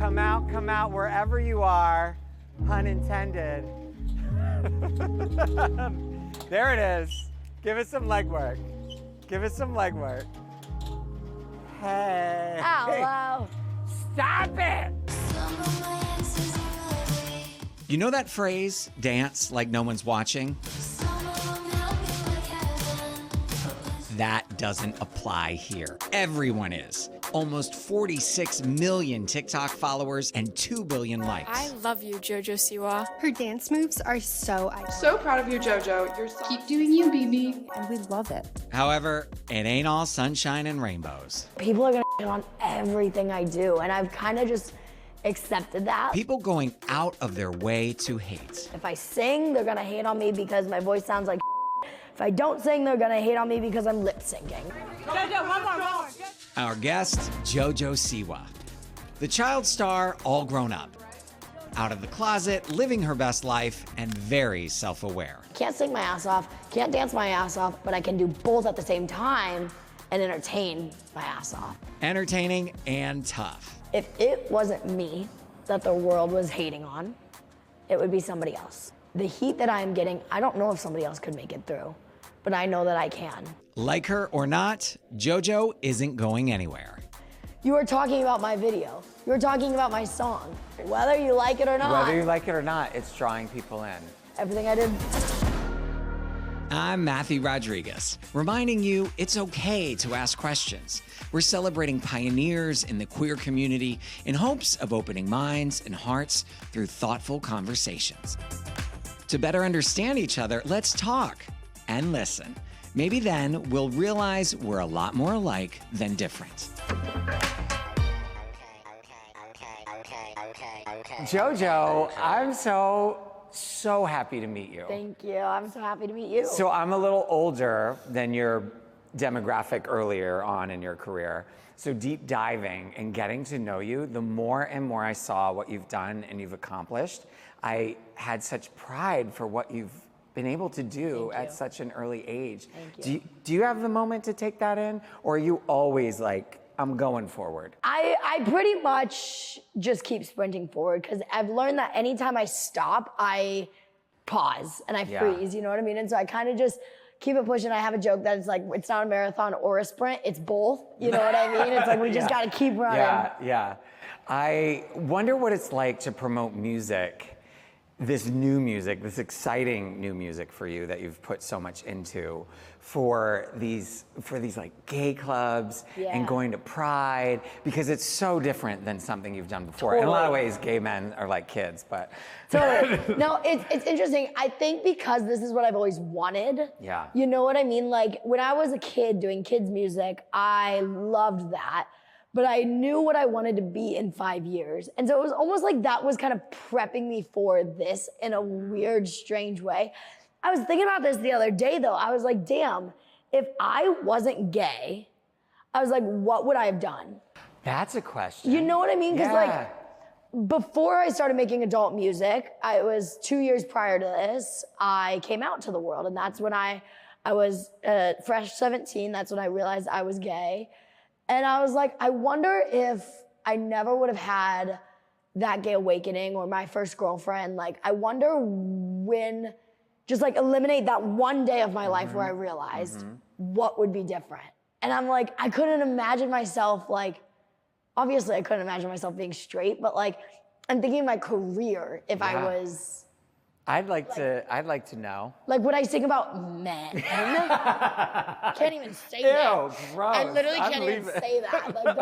Come out wherever you are, pun intended. There it is. Give it some leg work. Give it some leg work. Hey. Hello. Stop it! You know that phrase, dance like no one's watching? That doesn't apply here. Everyone is. Almost 46 million TikTok followers and 2 billion likes. I love you, JoJo Siwa. Her dance moves are so iconic. So proud of you, JoJo. You're Keep doing you, BB. And we love it. However, it ain't all sunshine and rainbows. People are gonna on everything I do, and I've kind of just accepted that. People going out of their way to hate. If I sing, they're gonna hate on me because my voice sounds like If I don't sing, they're gonna hate on me because I'm lip syncing. JoJo, one more. Our guest, JoJo Siwa. The child star all grown up. Out of the closet, living her best life, and very self-aware. Can't sing my ass off, can't dance my ass off, but I can do both at the same time and entertain my ass off. Entertaining and tough. If it wasn't me that the world was hating on, it would be somebody else. The heat that I'm getting, I don't know if somebody else could make it through, but I know that I can. Like her or not, JoJo isn't going anywhere. You were talking about my video. You were talking about my song. Whether you like it or not. Whether you like it or not, it's drawing people in. Everything I did. I'm Matthew Rodrigues, reminding you it's okay to ask questions. We're celebrating pioneers in the queer community in hopes of opening minds and hearts through thoughtful conversations. To better understand each other, let's talk and listen. Maybe then we'll realize we're a lot more alike than different. JoJo, I'm so happy to meet you. Thank you. I'm so happy to meet you. So I'm a little older than your demographic earlier on in your career. So deep diving and getting to know you, the more and more I saw what you've done and you've accomplished, I had such pride for what you've been able to do at such an early age. Thank you. Do you have the moment to take that in? Or are you always like, I'm going forward? I pretty much just keep sprinting forward because I've learned that anytime I stop, I pause and I freeze, you know what I mean? And so I kind of just keep it pushing. I have a joke that it's like, it's not a marathon or a sprint, it's both. You know what I mean? It's like, we just got to keep running. Yeah. I wonder what it's like to promote music, this new music, this exciting new music for you that you've put so much into for these like gay clubs and going to Pride, because it's so different than something you've done before. Totally. In a lot of ways, gay men are like kids, but. Totally. No, it's interesting. I think because this is what I've always wanted. Yeah. You know what I mean? Like when I was a kid doing kids music, I loved that. But I knew what I wanted to be in 5 years. And so it was almost like that was kind of prepping me for this in a weird, strange way. I was thinking about this the other day though. I was like, damn, if I wasn't gay, I was like, what would I have done? That's a question. You know what I mean? Because like, before I started making adult music, it was 2 years prior to this, I came out to the world. And that's when I was fresh 17. That's when I realized I was gay. And I was like, I wonder if I never would have had that gay awakening or my first girlfriend. Like, I wonder when, just like eliminate that one day of my life where I realized what would be different. And I'm like, I couldn't imagine myself like, obviously I couldn't imagine myself being straight, but like, I'm thinking of my career if I was. I'd like to know. Like, would I sing about men? Can't even say Ew, that. gross. I literally can't even Unbelievable. say that. Like,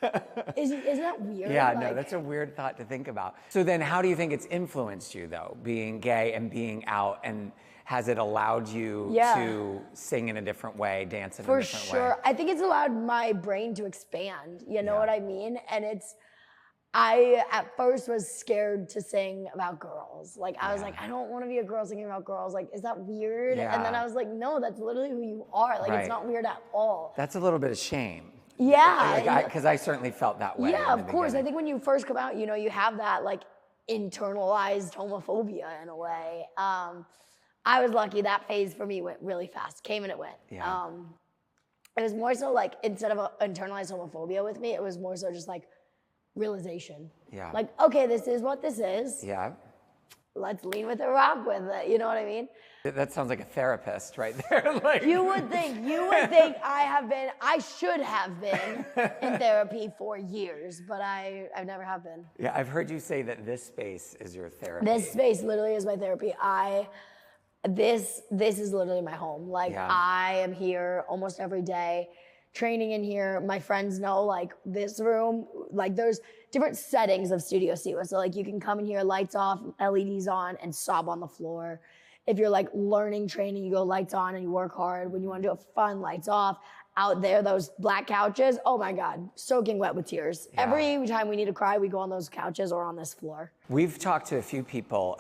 that's, isn't that weird? Yeah, like, no, that's a weird thought to think about. So then how do you think it's influenced you though, being gay and being out, and has it allowed you to sing in a different way, dance in a different way? For sure. I think it's allowed my brain to expand. You know what I mean? And I at first was scared to sing about girls. Like I was like, I don't want to be a girl singing about girls. Like, is that weird? Yeah. And then I was like, no, that's literally who you are. Like, it's not weird at all. That's a little bit of shame. Yeah. Because I certainly felt that way. Yeah, in the of course. beginning. I think when you first come out, you know, you have that like internalized homophobia in a way. I was lucky that phase for me went really fast. Came and it went. Yeah. It was more so like, instead of internalized homophobia with me, it was more so just like realization. Yeah. Like, okay, this is what this is. Yeah. Let's lean with it, rock with it. You know what I mean? That sounds like a therapist right there. Like, You would think I should have been in therapy for years, but I never have been. yeah, I've heard you say that this space is your therapy. This space literally is my therapy. This is literally my home. Like, Yeah. I am here almost every day, training in here. My friends know, like, this room, like, there's different settings of Studio Siwa. So, like, you can come in here, lights off, LEDs on, and sob on the floor. If you're, like, learning training, you go lights on and you work hard. When you want to do it fun, lights off. Out there, those black couches, oh my God, soaking wet with tears. Yeah. Every time we need to cry, we go on those couches or on this floor. We've talked to a few people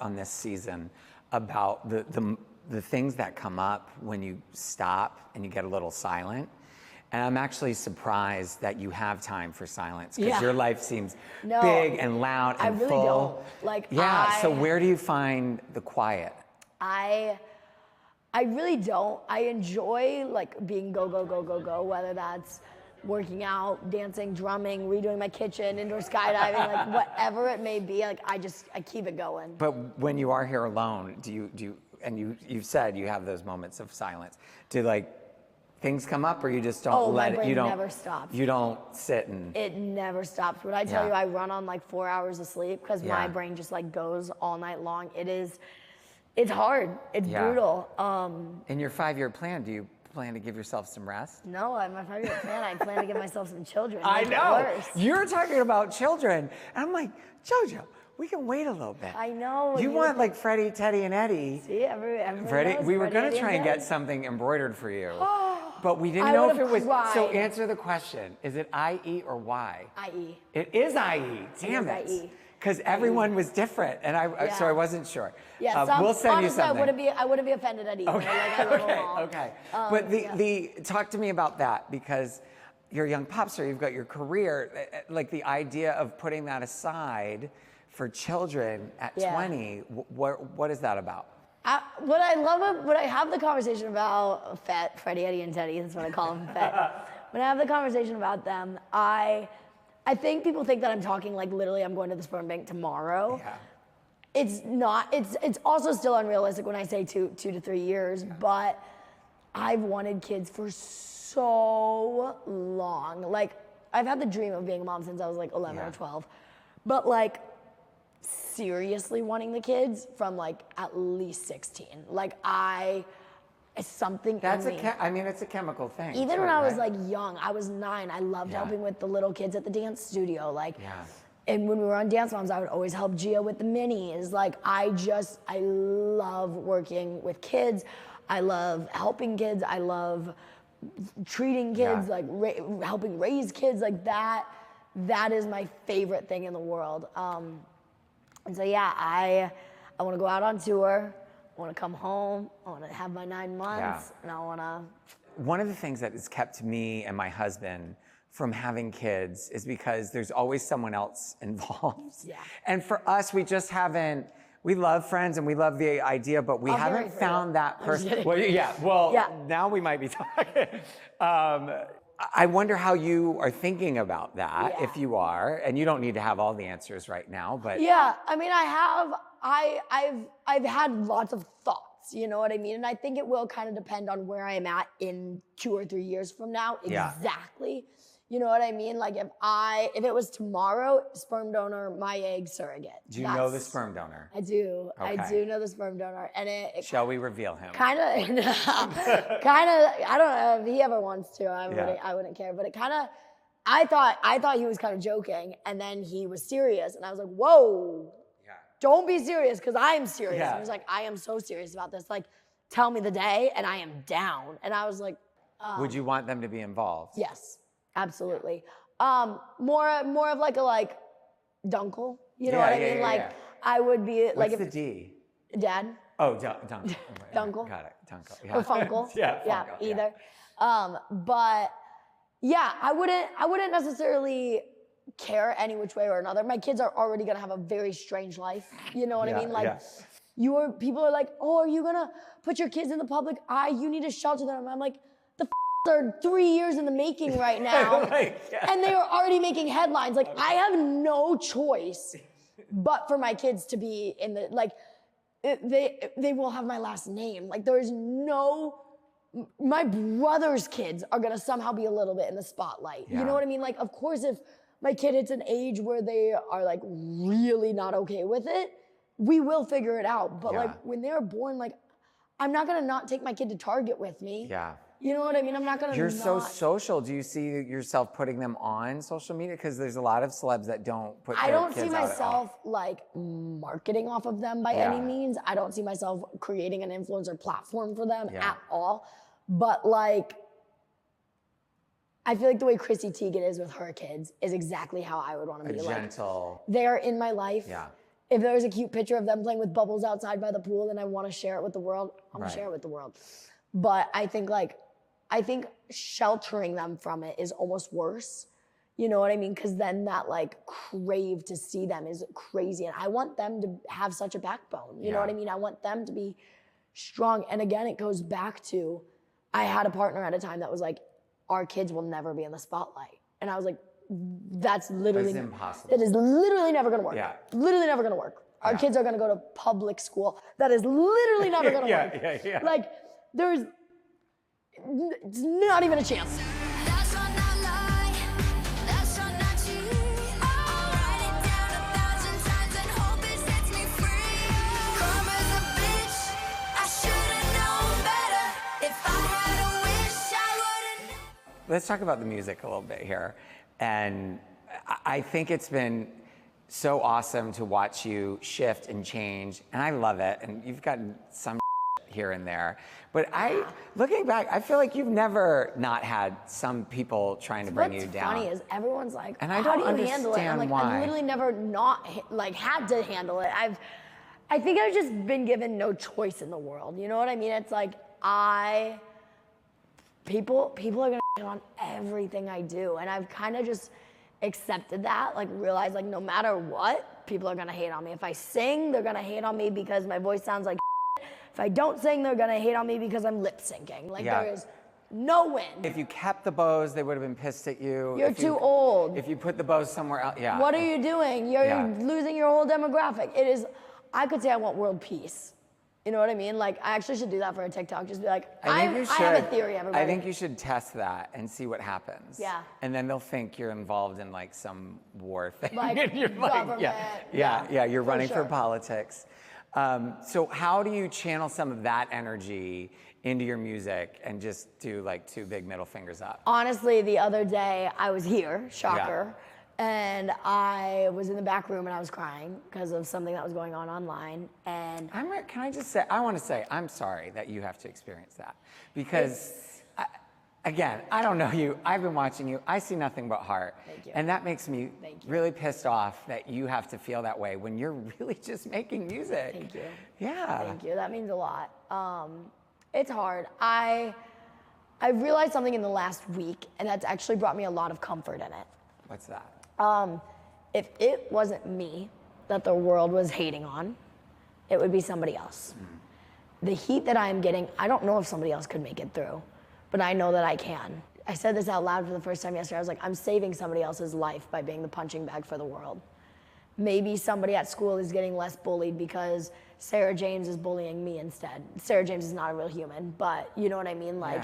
on this season, about the things that come up when you stop and you get a little silent. And I'm actually surprised that you have time for silence, because Yeah. your life seems No, big and loud and I really full. don't. Like, Yeah, so where do you find the quiet? I really don't. I enjoy, like, being go, whether that's working out, dancing, drumming, redoing my kitchen, indoor skydiving, like, whatever it may be, like, I keep it going. But when you are here alone, do you and you've said you have those moments of silence. Do, like, things come up, or you just don't My let it? brain You don't never stops. You don't sit and. It never stops. When I tell Yeah. you I run on, like, 4 hours of sleep because my Yeah. brain just, like, goes all night long. It's hard. It's Yeah. brutal. In your 5-year plan, do you plan to give yourself some rest? No, my 5-year plan, I plan to give myself some children. I Make it know. worse. You're talking about children. And I'm like, JoJo, we can wait a little bit. I know. You want, like, Freddie, Teddy, and Eddie. See, everyone Freddie, knows we were Freddie, going to Eddie, try and Teddy. get something embroidered for you. But we didn't I know if it would've was. So cried. answer the question. Is it IE or Y? IE. It is IE. Damn is it. IE. Because everyone was different, and so I Yeah. wasn't sure. Yeah, we'll send you honestly, something. I wouldn't be offended at either. Okay, Like, I love them okay, all. okay. But yeah. talk to me about that, because you're a young pop star, you've got your career, like the idea of putting that aside for children at Yeah. 20, what is that about? What I have the conversation about Freddie, Eddie, and Teddy, that's what I call them, Fett. When I have the conversation about them, I think people think that I'm talking, like, literally I'm going to the sperm bank tomorrow. Yeah. It's not. It's also still unrealistic when I say 2 to 3 years, but I've wanted kids for so long. Like, I've had the dream of being a mom since I was, like, 11 Yeah. or 12. But, like, seriously wanting the kids from, like, at least 16. Like, it's something That's in me. it's a chemical thing. Even too, when I was, right? like, young, I was 9. I loved Yeah. helping with the little kids at the dance studio. Like, Yeah. and when we were on Dance Moms, I would always help Gia with the minis. Like, I love working with kids. I love helping kids. I love treating kids, Yeah. like helping raise kids. Like, that is my favorite thing in the world. And so, yeah, I want to go out on tour. I want to come home. I want to have my 9 months. And I want to... One of the things that has kept me and my husband from having kids is because there's always someone else involved. Yeah. And for us, we just haven't, we love Friends and we love the idea, but we I'll hear haven't it for found you. that I'm just person. kidding. Well, yeah, well, Yeah. now we might be talking. I wonder how you are thinking about that, Yeah. if you are, and you don't need to have all the answers right now, but Yeah, I mean, I've had lots of thoughts, you know what I mean? And I think it will kind of depend on where I am at in 2 or 3 years from now. Yeah. Exactly. You know what I mean? Like, if it was tomorrow, sperm donor, my egg surrogate. do you know the sperm donor? I do. I Okay. do know the sperm donor. And it Shall we reveal him? kind of, I don't know if he ever wants to. Yeah. I wouldn't care. But it kind of, I thought he was kind of joking, and then he was serious, and I was like, whoa, Yeah. don't be serious, because I am serious. Yeah. And he was like, I am so serious about this. Like, tell me the day, and I am down. And I was like, Would you want them to be involved? yes, absolutely. More of like a dunkle. You know Yeah, what I yeah, mean? yeah, like, yeah. I would be What's like the D? Dad. Oh, Dunkel. Dunkle. Got it. Dunkel. Yeah. Or Funkle. yeah, Yeah, Funkle, either. But yeah, I wouldn't necessarily care any which way or another. My kids are already gonna have a very strange life. You know what I mean? Like, people are like, oh, are you gonna put your kids in the public eye? You need to shelter them. I'm like, the are 3 years in the making right now, and they are already making headlines. Like, I have no choice but for my kids to be in the, like, they will have my last name. Like, there is no, my brother's kids are gonna somehow be a little bit in the spotlight. You know what I mean? Like, of course, if my kid hits an age where they are like really not okay with it, we will figure it out. But like, when they're born, like, I'm not gonna not take my kid to Target with me. You know what I mean? I'm not gonna. You're so social. Do you see yourself putting them on social media? Because there's a lot of celebs that don't put their kids out at all. I don't see myself like marketing off of them by any means. I don't see myself creating an influencer platform for them at all. But like, I feel like the way Chrissy Teigen is with her kids is exactly how I would want to be. Gentle. Like, they're in my life. If there's a cute picture of them playing with bubbles outside by the pool and I want to share it with the world, I'm gonna share it with the world. But I think sheltering them from it is almost worse. You know what I mean? Because then that like crave to see them is crazy. And I want them to have such a backbone. You know what I mean? I want them to be strong. And again, it goes back to, I had a partner at a time that was like, our kids will never be in the spotlight. And I was like, that's literally impossible. That is literally never gonna work. Yeah. Literally never gonna work. Our kids are gonna go to public school. That is literally never gonna work. Like, it's not even a chance. Let's talk about the music a little bit here. And I think it's been so awesome to watch you shift and change. And I love it. And you've gotten some here and there. But looking back, I feel like you've never not had some people trying to bring you down. What's funny is everyone's like, and I how don't do you handle it? I'm like, why. I've literally never not like had to handle it. I think I've just been given no choice in the world. You know what I mean? It's like people are gonna hate on everything I do. And I've kind of just accepted that, like realized like no matter what, people are gonna hate on me. If I sing, they're gonna hate on me because my voice sounds like if I don't sing, they're gonna hate on me because I'm lip syncing. Like there is no win. If you kept the bows, they would have been pissed at you. You're too old. If you put the bows somewhere else, What are you doing? You're losing your whole demographic. It is, I could say I want world peace. You know what I mean? Like, I actually should do that for a TikTok. Just be like, I have a theory, everybody. I think you should test that and see what happens. Yeah. And then they'll think you're involved in like some war thing. Like you're government. You're running for sure. politics. So how do you channel some of that energy into your music and just do like 2 big middle fingers up? Honestly, the other day I was here, shocker, and I was in the back room and I was crying because of something that was going on online. And Can I just say, I want to say, I'm sorry that you have to experience that because, again, I don't know you. I've been watching you. I see nothing but heart. Thank you. And that makes me really pissed off that you have to feel that way when you're really just making music. Thank you. Yeah. Thank you. That means a lot. It's hard. I realized something in the last week, and that's actually brought me a lot of comfort in it. What's that? If it wasn't me that the world was hating on, it would be somebody else. The heat that I am getting, I don't know if somebody else could make it through, but I know that I can. I said this out loud for the first time yesterday. I was like, I'm saving somebody else's life by being the punching bag for the world. Maybe somebody at school is getting less bullied because Sarah James is bullying me instead. Sarah James is not a real human, but you know what I mean? Like,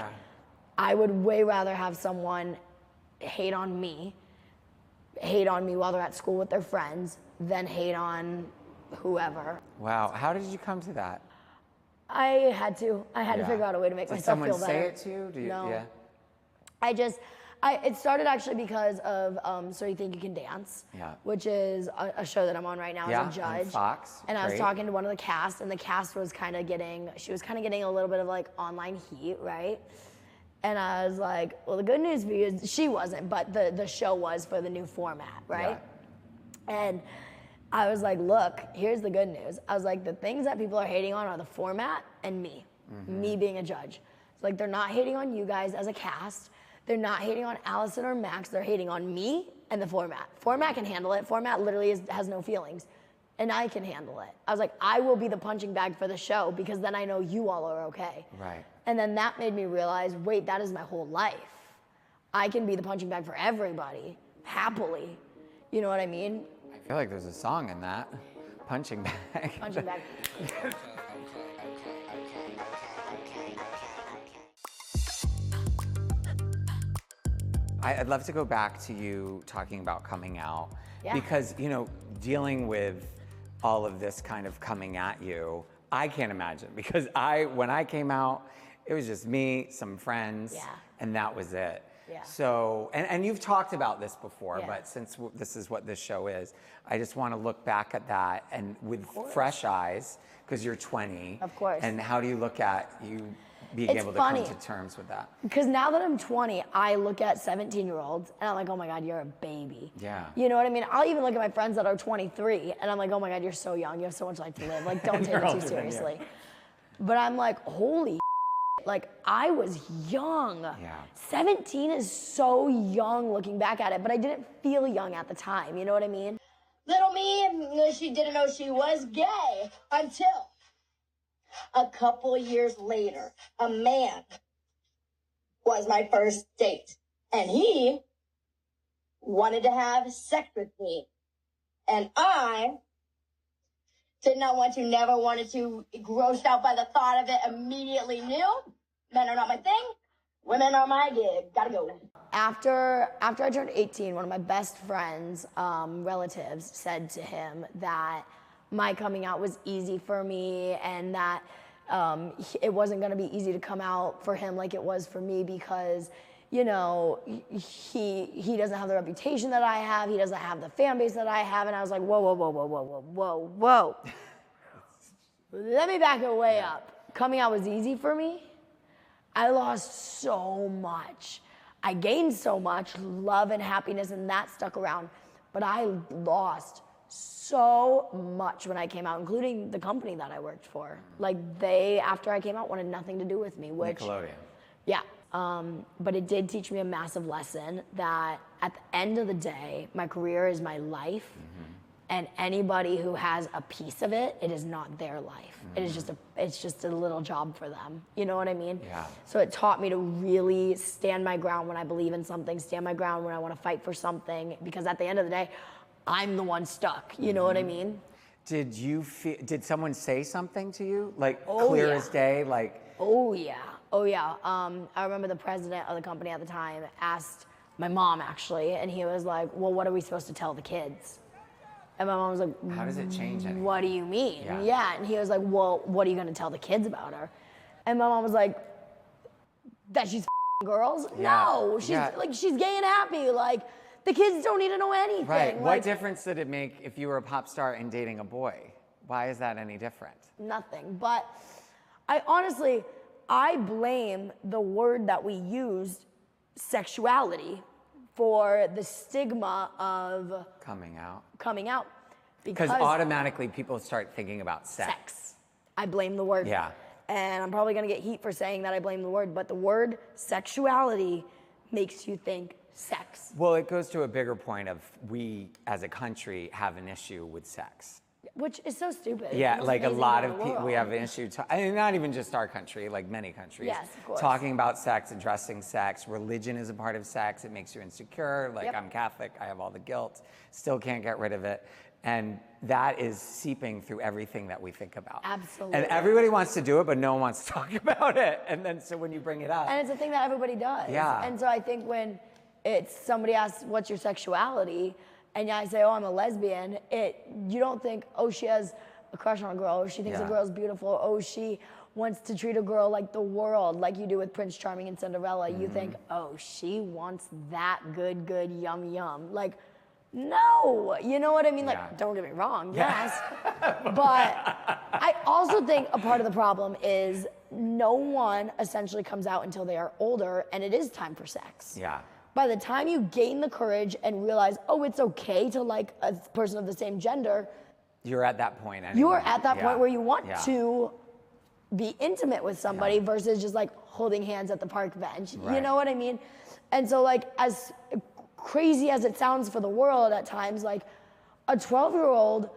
I would way rather have someone hate on me while they're at school with their friends than hate on whoever. Wow. How did you come to that? I had to figure out a way to make Did myself feel someone better. say it to you? Do you? No. Yeah. It started actually because of So You Think You Can Dance, which is a show that I'm on right now as a judge. On Fox. And I was talking to one of the cast, and the cast was kind of getting a little bit of like online heat, right? And I was like, well, the good news for you is she wasn't, but the show was for the new format, right? Yeah. And I was like, look, here's the good news. I was like, the things that people are hating on are the format and me being a judge. It's like, they're not hating on you guys as a cast. They're not hating on Allison or Max. They're hating on me and the format. Format can handle it. Format literally has no feelings. and I can handle it. I was like, I will be the punching bag for the show because then I know you all are okay. Right. And then that made me realize, wait, that is my whole life. I can be the punching bag for everybody, happily. You know what I mean? I feel like there's a song in that. Punching bag. Punching bag. I'd love to go back to you talking about coming out. Yeah. Because, you know, dealing with all of this kind of coming at you, I can't imagine. Because when I came out, it was just me, some friends, Yeah. and that was it. Yeah. So, and you've talked about this before, Yeah. but since this is what this show is, I just want to look back at that and with fresh eyes, because you're 20. Of course. And how do you look at you being It's able to funny. come to terms with that? Because now that I'm 20, I look at 17-year-olds and I'm like, oh my God, you're a baby. Yeah. You know what I mean? I'll even look at my friends that are 23 and I'm like, oh my God, you're so young. You have so much life to live. Like, don't take You're it older too than you. seriously. But I'm like, holy like, I was young. Yeah. 17 is so young looking back at it, but I didn't feel young at the time. You know what I mean? Little me, she didn't know she was gay until a couple years later, a man was my first date. And he wanted to have sex with me. And I did not want to, never wanted to, grossed out by the thought of it, immediately knew men are not my thing, women are my gig, gotta go. After I turned 18, one of my best friends' relatives said to him that my coming out was easy for me and that it wasn't gonna be easy to come out for him like it was for me because, you know, he doesn't have the reputation that I have, he doesn't have the fan base that I have, and I was like, whoa, whoa, whoa, whoa, whoa, whoa, whoa, whoa. Let me back it way up. Coming out was easy for me. I lost so much. I gained so much love and happiness, and that stuck around. But I lost so much when I came out, including the company that I worked for. Like, they, after I came out, wanted nothing to do with me, which... Nickelodeon. Yeah. But it did teach me a massive lesson that at the end of the day, my career is my life. Mm-hmm. And anybody who has a piece of it, it is not their life. Mm-hmm. It's just a little job for them. You know what I mean? Yeah. So it taught me to really stand my ground when I believe in something, stand my ground when I want to fight for something, because at the end of the day, I'm the one stuck. You know what I mean? Did someone say something to you? Like, Oh, clear yeah. as day? Like, Oh yeah. I remember the president of the company at the time asked my mom actually, and he was like, well, what are we supposed to tell the kids? And my mom was like, how does it change anything? what do you mean? Yeah. And he was like, well, what are you gonna tell the kids about her? And my mom was like, that she's girls? Yeah. No, she's gay and happy. Like, the kids don't need to know anything. Right. Like, What difference did it make if you were a pop star and dating a boy? Why is that any different? Nothing. But I blame the word that we used, sexuality, for the stigma of Coming out. Because automatically people start thinking about sex. I blame the word. Yeah. And I'm probably gonna get heat for saying that I blame the word, but the word sexuality makes you think sex. Well, it goes to a bigger point of we as a country have an issue with sex. Which is so stupid. It's Yeah, the most like a amazing lot thing of in the people, we world. have an issue, I mean, not even just our country, like many countries. Yes, of course. Talking about sex, addressing sex, religion is a part of sex, it makes you insecure, like Yep. I'm Catholic, I have all the guilt, still can't get rid of it. And that is seeping through everything that we think about. Absolutely. And everybody wants to do it, but no one wants to talk about it. And then so when you bring it up. And it's a thing that everybody does. Yeah. And so I think when it's somebody asks, what's your sexuality? And I say, oh, I'm a lesbian. You don't think, oh, she has a crush on a girl, or she thinks a Yeah. girl's beautiful, oh, she wants to treat a girl like the world, like you do with Prince Charming and Cinderella. You think, oh, she wants that good, yum, yum. Like, no, you know what I mean? Like, Yeah. don't get me wrong, yes. But I also think a part of the problem is no one essentially comes out until they are older and it is time for sex. Yeah. By the time you gain the courage and realize, oh, it's okay to like a person of the same gender, You're at that point anyway. you're at that Yeah. point where you want Yeah. to be intimate with somebody versus just like holding hands at the park bench. You Right. know what I mean? And so like as crazy as it sounds for the world at times, like a 12-year-old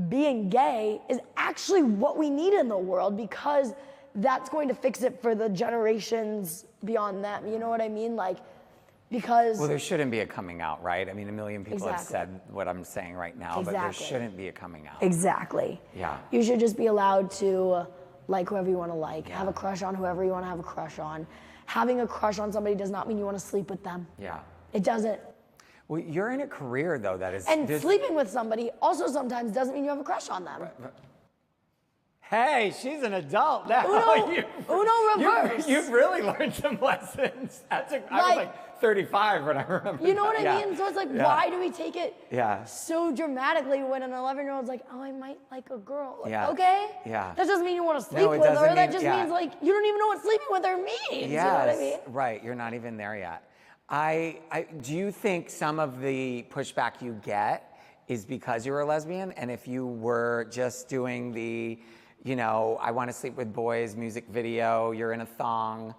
being gay is actually what we need in the world, because that's going to fix it for the generations beyond them. You know what I mean? Like, because... Well, there shouldn't be a coming out, right? I mean, a million people have Exactly. said what I'm saying right now, but there shouldn't be a coming out. Exactly. Yeah. You should just be allowed to like whoever you want to like, Yeah. have a crush on whoever you want to have a crush on. Having a crush on somebody does not mean you want to sleep with them. Yeah. It doesn't. Well, you're in a career, though, that is... And sleeping with somebody also sometimes doesn't mean you have a crush on them. Hey, she's an adult now. Uno reverse. You've really learned some lessons. I was like 35 when I remember. You know what that. I mean? So it's like, why do we take it Yeah. so dramatically when an 11-year-old's like, oh, I might like a girl. Like, Yeah. okay? Yeah. That doesn't mean you want to sleep No, it with her. doesn't That mean- just yeah. means like, you don't even know what sleeping with her means. You know what I mean? Right. You're not even there yet. Do you think some of the pushback you get is because you're a lesbian? And if you were just doing the, I want to sleep with boys music video, you're in a thong,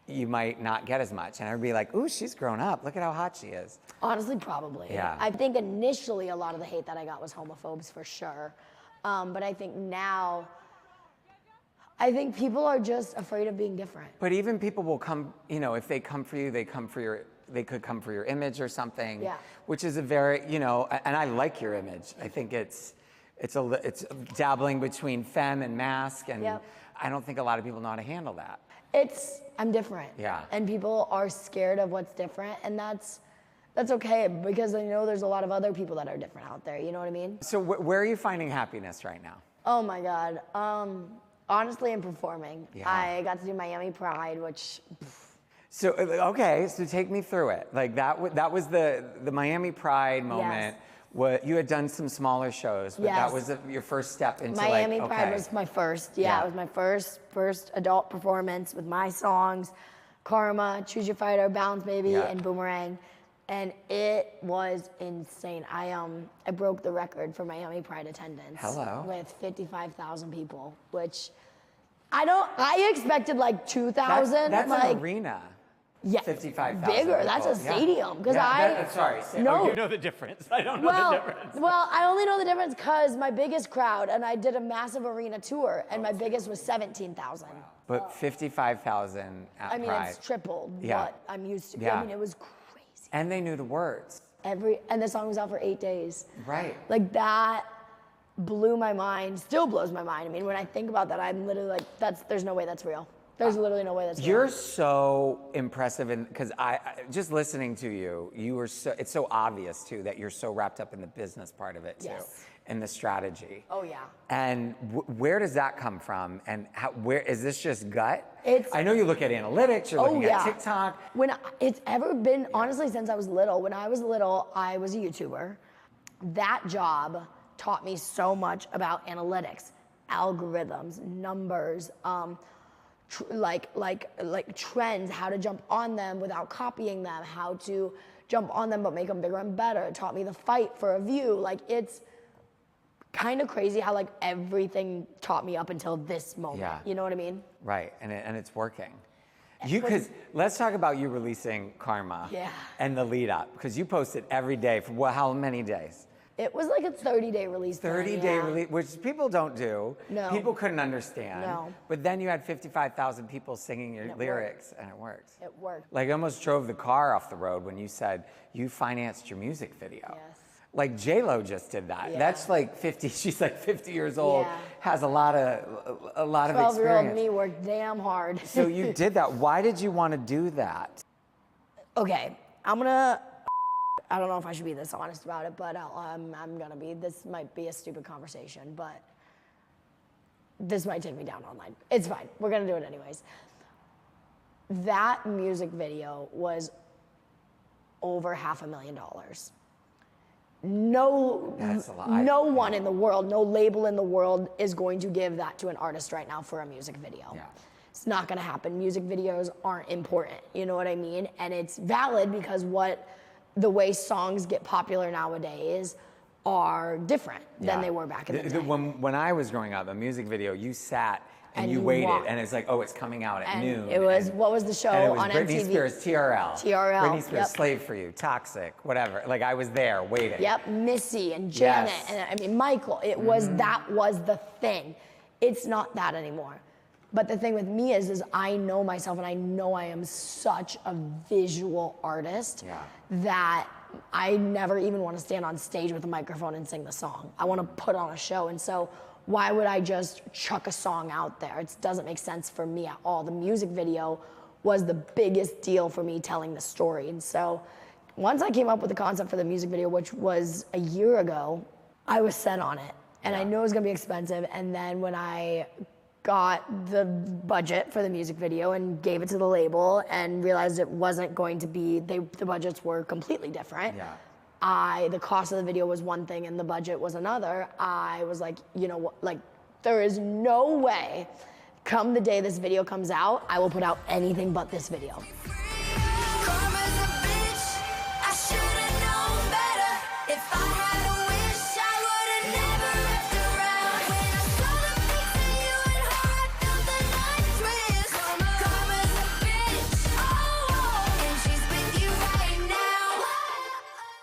you might not get as much. And I'd be like, ooh, she's grown up. Look at how hot she is. Honestly, probably. Yeah. I think initially a lot of the hate that I got was homophobes for sure. But I think now, I think people are just afraid of being different. But even people will come, if they come for you, they could come for your image or something. Yeah. Which is a very, and I like your image. I think it's dabbling between femme and mask, and Yep. I don't think a lot of people know how to handle that. I'm different. Yeah. And people are scared of what's different, and that's okay, because I know there's a lot of other people that are different out there, you know what I mean? So where are you finding happiness right now? Oh my God. Honestly, in performing. Yeah. I got to do Miami Pride, which, So, okay, so take me through it. Like that was the Miami Pride moment. Yes. What you had done some smaller shows, but that Yes. was your first step into Miami like, Pride okay. was my first. Yeah. Yeah, it was my first adult performance with my songs, Karma, Choose Your Fighter, Bounce Baby, Yeah. and Boomerang. And it was insane. I broke the record for Miami Pride attendance. Hello. With 55,000 people, which I expected like 2,000. That's like, an arena. yeah, 55,000 bigger. That's a people. Yeah. stadium. Because Sorry. No. You know the difference. I don't know the difference. Well, I only know the difference because my biggest crowd, and I did a massive arena tour, and my biggest was 17,000. But 55,000 at I mean, Pride. it's tripled Yeah. what I'm used to. Yeah. I mean, it was crazy. And they knew the words. And the song was out for 8 days. Right. Like that blew my mind, still blows my mind. I mean, when I think about that, I'm literally like, there's no way that's real. There's literally no way that's real. You're so impressive, because I just listening to you, it's so obvious too that you're so wrapped up in the business part of it too, Yes. and the strategy. Oh yeah. And where does that come from? And where is this just gut? It's- I know you look at analytics, you're looking at TikTok. It's ever been, honestly, since I was little. When I was little, I was a YouTuber. That job taught me so much about analytics, algorithms, numbers, like trends, how to jump on them without copying them, how to jump on them but make them bigger and better. It taught me the fight for a view. Like, it's kind of crazy how like everything taught me up until this moment. Yeah. You know what I mean? Right, and it's working. Let's talk about you releasing Karma. Yeah. And the lead up, because you posted every day for how many days? It was like a 30-day release. 30-day release, which people don't do. No. People couldn't understand. No. But then you had 55,000 people singing your lyrics, and it worked. It worked. Like, I almost drove the car off the road when you said you financed your music video. Yes. Like, J-Lo just did that. Yeah. That's like 50, she's like 50 years old, Yeah. has a lot of 12-year-old experience. me worked damn hard. So you did that. Why did you want to do that? Okay, I don't know if I should be this honest about it, but I'm gonna be. This might be a stupid conversation, but this might take me down online. It's fine. We're gonna do it anyways. That music video was over $500,000. That's a lot. No one in the world, no label in the world is going to give that to an artist right now for a music video. Yeah. It's not gonna happen. Music videos aren't important, you know what I mean? And it's valid because the way songs get popular nowadays are different than they were back in the day. When I was growing up, a music video, you sat And you waited, and it's like, oh, it's coming out at noon. It was, what was the show and it was on Britney MTV? Spears, TRL. TRL, Britney Spears, yep. Slave for You, Toxic, whatever. Like, I was there waiting. Yep, Missy and Janet, Yes. and I mean, Michael. It was, that was the thing. It's not that anymore. But the thing with me is I know myself, and I know I am such a visual artist that I never even want to stand on stage with a microphone and sing the song. I want to put on a show, and so why would I just chuck a song out there? It doesn't make sense for me at all. The music video was the biggest deal for me telling the story. And so once I came up with the concept for the music video, which was a year ago, I was set on it. And I knew it was gonna be expensive. And then when I got the budget for the music video and gave it to the label and realized it wasn't going to be, the budgets were completely different. Yeah. The cost of the video was one thing and the budget was another. I was like, you know what, like, there is no way, come the day this video comes out, I will put out anything but this video.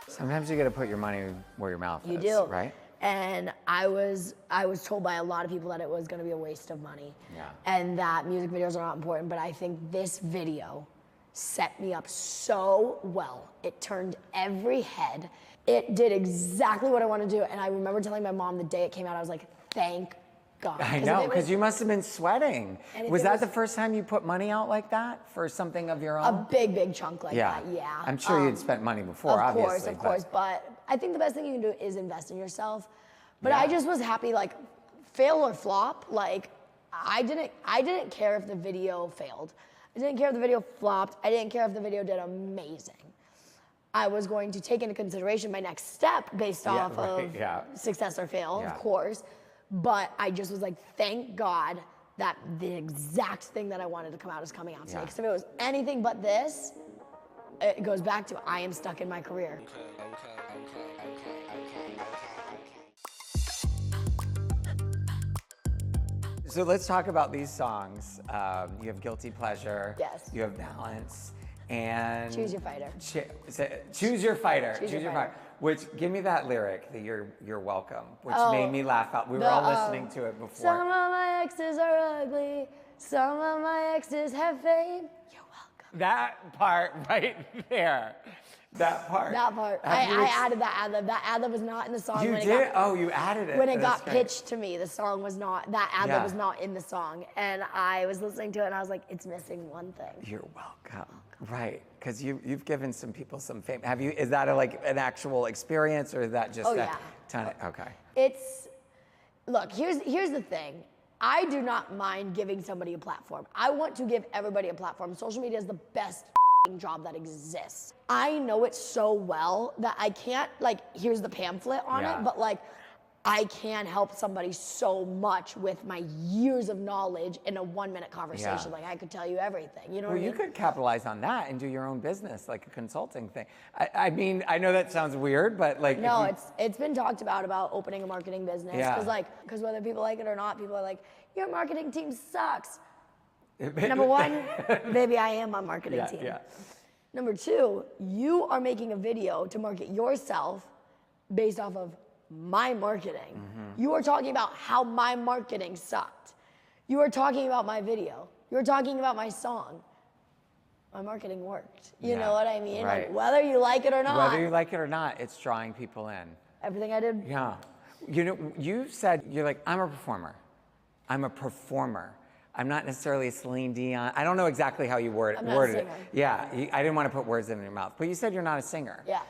Sometimes you got to put your money where your mouth is. You do. Right? And I was told by a lot of people that it was going to be a waste of money. Yeah. And that music videos are not important, but I think this video set me up so well. It turned every head. It did exactly what I wanted to do. And I remember telling my mom the day it came out, I was like, thank God. I know, because you must have been sweating. Was that the first time you put money out like that for something of your own? A big, big chunk like that, yeah. I'm sure you'd spent money before, obviously. Of course, but I think the best thing you can do is invest in yourself. But I just was happy, like, fail or flop, like, I didn't care if the video failed. I didn't care if the video flopped. I didn't care if the video did amazing. I was going to take into consideration my next step based off of success or fail, of course. But I just was like, thank God that the exact thing that I wanted to come out is coming out today. Because if it was anything but this, it goes back to I am stuck in my career. So let's talk about these songs. You have Guilty Pleasure. Yes. You have Balance. And Choose Your Fighter. Choose Your Fighter. Choose Your Fighter. Which, give me that lyric, that you're welcome, which made me laugh out. We were all listening to it before. Some of my exes are ugly. Some of my exes have fame. You're welcome. That part right there. That part. That part. I added that ad-lib. That ad-lib was not in the song. You did? You added it. When it got pitched to me, the song was not, that ad-lib was not in the song. And I was listening to it and I was like, it's missing one thing. You're welcome. Right, because you've given some people some fame. Have you? Is that like an actual experience, or is that just a ton of? Okay. Look. Here's the thing. I do not mind giving somebody a platform. I want to give everybody a platform. Social media is the best job that exists. I know it so well that I can't, like, here's the pamphlet on it, but like, I can help somebody so much with my years of knowledge in a 1-minute conversation. Like, I could tell you everything, you know what I mean? You could capitalize on that and do your own business, like a consulting thing. I mean, I know that sounds weird, but like... No, it's been talked about opening a marketing business. Because whether people like it or not, people are like, your marketing team sucks. Number one, maybe I am on marketing team. Number two, you are making a video to market yourself based off of my marketing. You are talking about how my marketing sucked. You are talking about my video. You're talking about my song. My marketing worked. You know what I mean? Right. Like, whether you like it or not. Whether you like it or not, it's drawing people in. Everything I did. Yeah. You know, you said, you're like, I'm a performer. I'm a performer. I'm not necessarily a Celine Dion. I don't know exactly how you worded it. Yeah, I didn't want to put words in your mouth. But you said you're not a singer. Yeah.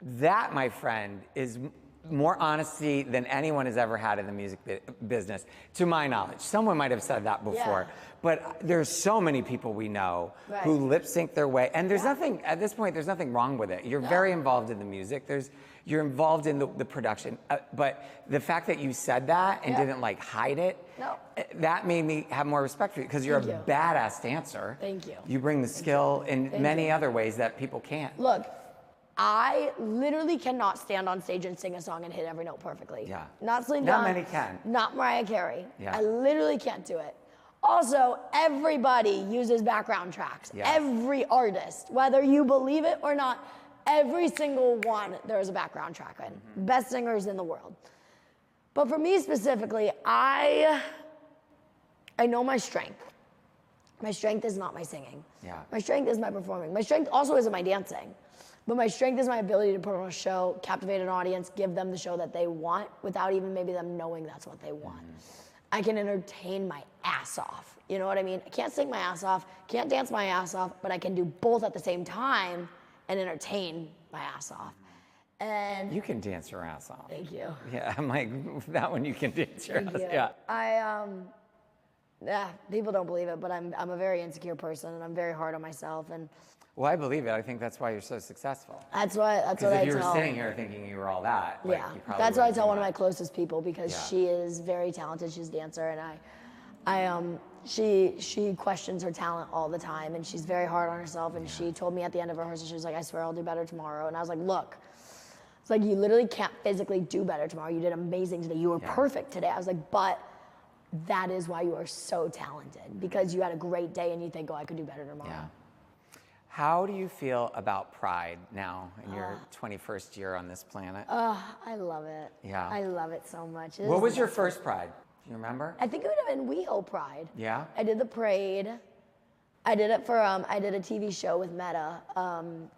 That, my friend, is more honesty than anyone has ever had in the music business, to my knowledge. Someone might have said that before. But there's so many people we know who lip sync their way. And there's nothing, at this point, there's nothing wrong with it. You're very involved in the music. You're involved in the production. But the fact that you said that and didn't like hide it, that made me have more respect for you, because you're a badass dancer. Thank you. You bring the skill in many other ways that people can't. Look, I literally cannot stand on stage and sing a song and hit every note perfectly. Yeah. Not Celine Dion. Not many can. Not Mariah Carey. Yeah. I literally can't do it. Also, everybody uses background tracks. Yes. Every artist, whether you believe it or not, every single one, there's a background track in. Best singers in the world. But for me specifically, I know my strength. My strength is not my singing. Yeah. My strength is my performing. My strength also isn't my dancing. But my strength is my ability to put on a show, captivate an audience, give them the show that they want without even maybe them knowing that's what they want. I can entertain my ass off. You know what I mean? I can't sing my ass off, can't dance my ass off, but I can do both at the same time and entertain my ass off. And You can dance your ass off. thank you. Yeah, I'm like, that one you can dance your ass. Thank you. Yeah. Yeah, people don't believe it, but I'm a very insecure person and I'm very hard on myself, and Well, I believe it. I think that's why you're so successful. that's what Because I if you were tell. sitting here thinking you were all that, like, Yeah, you probably that's what I wouldn't tell do one of my that. closest people because Yeah. she is very talented. She's a dancer, and she questions her talent all the time, and she's very hard on herself. And she told me at the end of rehearsal, she was like, "I swear I'll do better tomorrow." And I was like, "Look, it's like you literally can't physically do better tomorrow. You did amazing today. You were perfect today." I was like, "But that is why you are so talented, because you had a great day and you think, oh, I could do better tomorrow." Yeah. How do you feel about Pride now in your 21st year on this planet? I love it. Yeah. I love it so much. It What is was the your best. first Pride? Do you remember? I think it would have been WeHo Pride. Yeah? I did the parade. I did it for, I did a TV show with Meta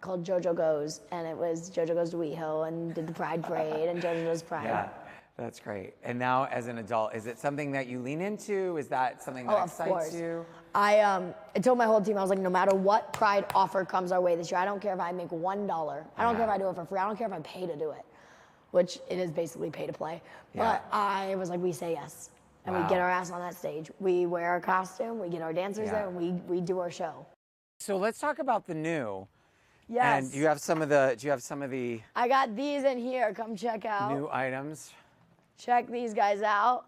called JoJo Goes, and it was JoJo Goes to WeHo, and did the Pride Parade, and JoJo Goes Pride. Yeah. That's great. And now as an adult, is it something that you lean into? Is that something that Oh, of excites course. you? I told my whole team, I was like, no matter what Pride offer comes our way this year, I don't care if I make $1. I don't care if I do it for free. I don't care if I pay to do it, which it is basically pay to play. Yeah. But I was like, we say yes. And Wow. we get our ass on that stage. We wear our costume, we get our dancers Yeah. there, and we do our show. So let's talk about the new. Yes. And do you have some of the I got these in here. Come check out. new items? Check these guys out.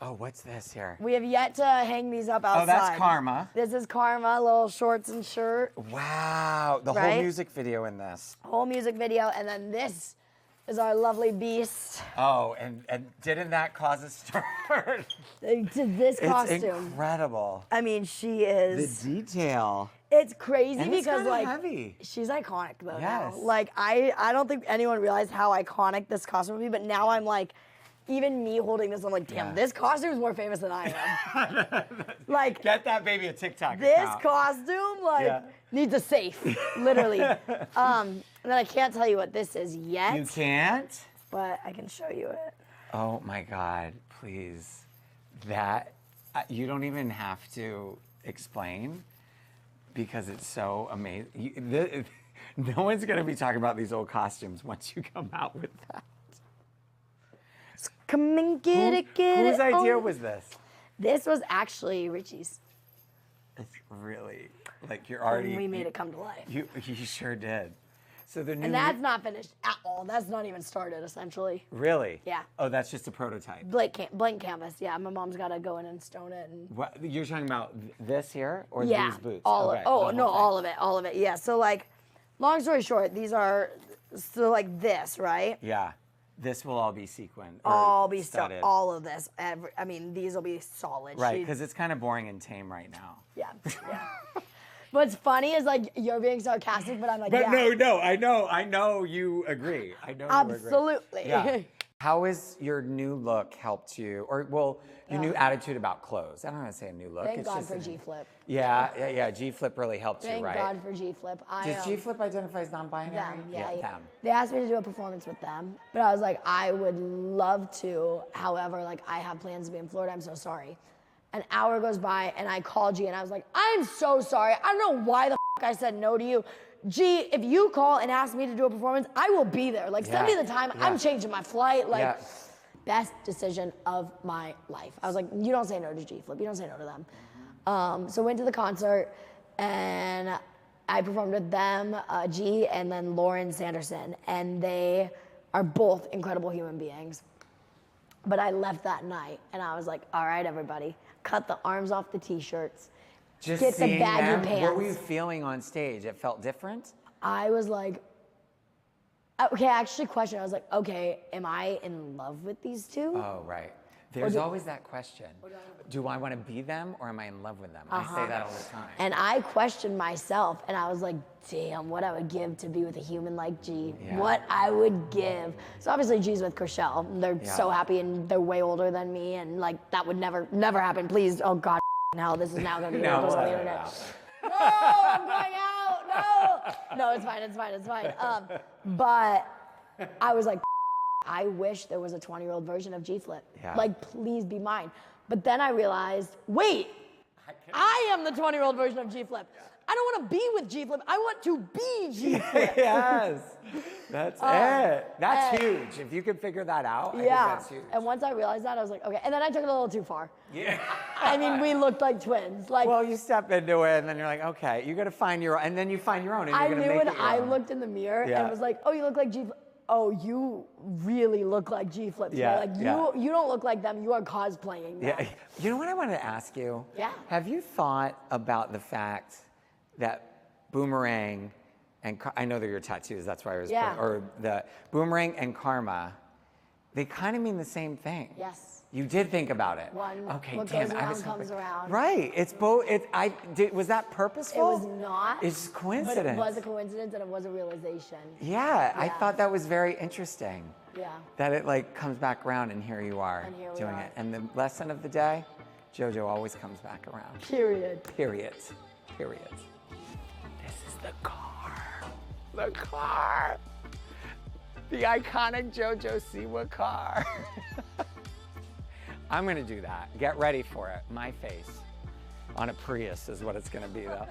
Oh, what's this here? We have yet to hang these up outside. Oh, that's Karma. This is Karma, little shorts and shirt, Wow, the whole Right? music video in this. whole music video, and then this is our lovely beast. Oh, and didn't that cause a stir? To this It's costume. incredible. I mean, she The is. detail. It's crazy And it's because kinda like heavy. she's iconic though. Yes. Now. Like I don't think anyone realized how iconic this costume would be, but now I'm like, even me holding this, I'm like, damn, Yeah. this costume is more famous than I am. Like Get that baby a TikTok this account. costume, like, Yeah. needs a safe, literally. And then I can't tell you what this is yet, You can't? but I can show you it. Oh my God, please. That, you don't even have to explain because it's so amazing. No one's gonna be talking about these old costumes once you come out with that. Come and get it, get Whose it. idea on. was this? This was actually Richie's. It's really, like you're already. And we made it come to life. You sure did. So the new. And that's not finished at all. That's not even started, essentially. Really? Yeah. Oh, that's just a prototype. Blank canvas. Yeah, my mom's got to go in and stone it. And What, you're talking about this here or yeah, these boots? all Okay, of the oh whole no, thing. all of it. Yeah. So like, long story short, these are so like this, right? Yeah. This will all be sequined. or All be studded. all of this. I mean, these will be solid. Right, She- because it's kind of boring and tame right now. yeah, yeah. What's funny is like you're being sarcastic, but I'm like, But yeah, no, I know you agree. I know you agree. absolutely. Yeah. How has your new look helped you, or well, your new attitude about clothes? I don't want to say a new look. Thank it's God just for a- G Flip. Yeah. G Flip really helped Thank you, right? God for G Flip. Does G Flip identify as non-binary? Them, yeah. them. They asked me to do a performance with them, but I was like, I would love to. However, like I have plans to be in Florida. I'm so sorry. An hour goes by and I called G and I was like, I'm so sorry. I don't know why the I said no to you. G, if you call and ask me to do a performance, I will be there. Like send me Yeah. the time. Yeah. I'm changing my flight. Like Yeah. best decision of my life. I was like, you don't say no to G Flip. You don't say no to them. So went to the concert and I performed with them, G, and then Lauren Sanderson, and they are both incredible human beings. But I left that night and I was like, all right, everybody, cut the arms off the t-shirts. Just Get the seeing baggy them, what were you pants. feeling on stage? It felt different? I was like, okay, I actually questioned. I was like, okay, am I in love with these two? Oh, right. There's always that question. Do I want to be them or am I in love with them? I say that all the time. And I questioned myself, and I was like, damn, what I would give to be with a human like G. Yeah. What I would give. So obviously G's with Chriselle. They're so happy, and they're way older than me, and like that would never happen. Please, oh God, hell, this is now gonna be on the internet. No, I'm going out. No, it's fine. But I was like, I wish there was a 20-year-old version of G-Flip. Yeah. Like, please be mine. But then I realized, wait, I am the 20-year-old version of G-Flip. I don't want to be with G-Flip. I want to be G-Flip. Yes, that's it. That's huge. If you could figure that out, I think that's huge. And once I realized that, I was like, okay. And then I took it a little too far. Yeah. I mean, we looked like twins. Like, Well, you step into it, and then you're like, okay, you got to find your own, and then you find your own, and you're I going to knew make when it your I own. looked in the mirror Yeah. and was like, oh, you look like G-Flip. Oh, you really look like G-Flip. Yeah, Like, yeah. you don't look like them. You are cosplaying them. Yeah. You know what I wanted to ask you? Yeah. Have you thought about the fact that boomerang and I know they're your tattoos, that's why I was or the boomerang and karma, they kind of mean the same thing. Yes. You did think about it. What damn, goes I around was comes around. Right. It's both. Was that purposeful? It was not. It's coincidence. But it was a coincidence, and it was a realization. Yeah, I thought that was very interesting. Yeah. That it like comes back around, and here you are And here we doing are. it. And the lesson of the day, JoJo always comes back around. Period. Period. Period. This is the car. The car. The iconic JoJo Siwa car. I'm gonna do that. Get ready for it. My face on a Prius is what it's gonna be though.